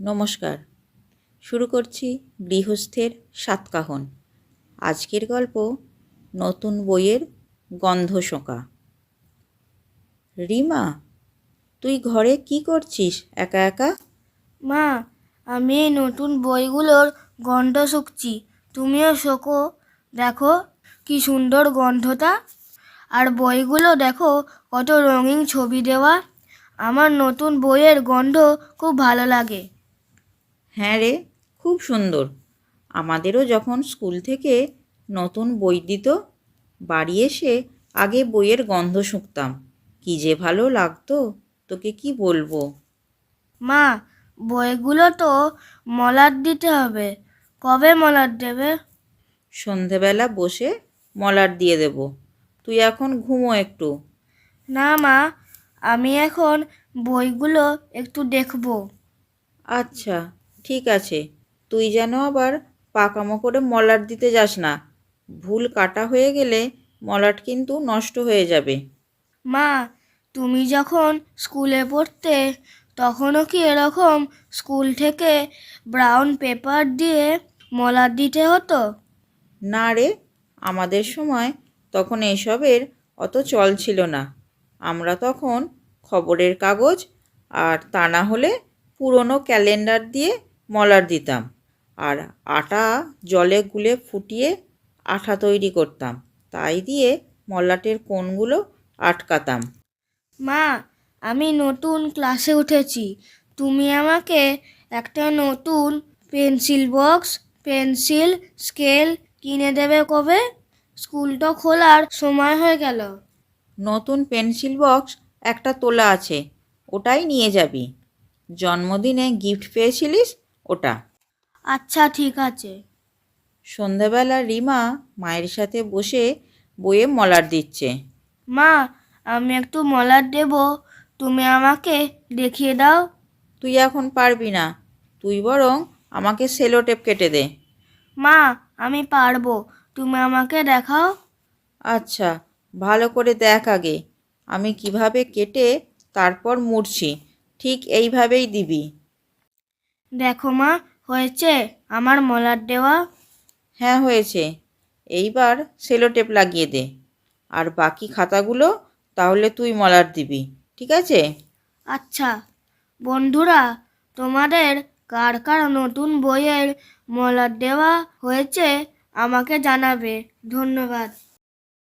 নমস্কার। শুরু করছি গৃহস্থের সাতকাহন। আজকের গল্প নতুন বইয়ের গন্ধ শোঁকা। রিমা, তুই ঘরে কি করছিস একা একা? মা, আমি এই নতুন বইগুলোর গন্ধ শুঁকছি। তুমিও শোকো। দেখো কি সুন্দর গন্ধটা। আর বইগুলো দেখো কত রঙিন ছবি দেওয়া। আমার নতুন বইয়ের গন্ধ খুব ভালো লাগে। হ্যাঁ রে, খুব সুন্দর। আমাদেরও যখন স্কুল থেকে নতুন বই দিত, বাড়ি এসে আগে বইয়ের গন্ধ শুঁকতাম। কি যে ভালো লাগতো, তোকে কি বলবো। মা, বইগুলো তো মলাট দিতে হবে। কবে মলাট দেবে? সন্ধেবেলা বসে মলাট দিয়ে দেব। তুই এখন ঘুমো একটু। না মা, আমি এখন বইগুলো একটু দেখবো। আচ্ছা, ঠিক আছে। তুই যেন আবার পাকামো করে মলাট দিতে যাস না। ভুল কাটা হয়ে গেলে মলাট কিন্তু নষ্ট হয়ে যাবে। মা, তুমি যখন স্কুলে পড়তে তখনও কি এরকম স্কুল থেকে ব্রাউন পেপার দিয়ে মলাট দিতে হতো? না রে, আমাদের সময় তখন এসবের অত চল ছিল না। আমরা তখন খবরের কাগজ আর তা না হলে পুরনো ক্যালেন্ডার দিয়ে মলাট দিতাম। আর আটা জলে গুলে ফুটিয়ে আঠা তৈরি করতাম, তাই দিয়ে মলাটের কোণগুলো আটকাতাম। মা, আমি নতুন ক্লাসে উঠেছি। তুমি আমাকে একটা নতুন পেন্সিল বক্স, পেন্সিল, স্কেল কিনে দেবে কবে? স্কুল তো খোলার সময় হয়ে গেল। নতুন পেন্সিল বক্স একটা তোলা আছে, ওটাই নিয়ে যাবি। জন্মদিনে গিফট পেয়েছিলিস ওটা। আচ্ছা, ঠিক আছে। সন্ধ্যাবেলা রিমা মায়ের সাথে বসে বইয়ে মলাট দিচ্ছে। মা, আমি একটু মলাট দেব, তুমি আমাকে দেখিয়ে দাও। তুই এখন পারবি না, তুই বরং আমাকে সেলো টেপ কেটে দে। মা, আমি পারবো, তুমি আমাকে দেখাও। আচ্ছা, ভালো করে দেখ আগে আমি কিভাবে কেটে তারপর মুড়ছি। ঠিক এইভাবেই দিবি। দেখো মা, হয়েছে আমার মলাট দেওয়া। হ্যাঁ হয়েছে, এইবার সেলো টেপ লাগিয়ে দে। আর বাকি খাতাগুলো তাহলে তুই মলাট দিবি, ঠিক আছে? আচ্ছা বন্ধুরা, তোমাদের কার কার নতুন বইয়ের মলাট দেওয়া হয়েছে আমাকে জানাবে। ধন্যবাদ।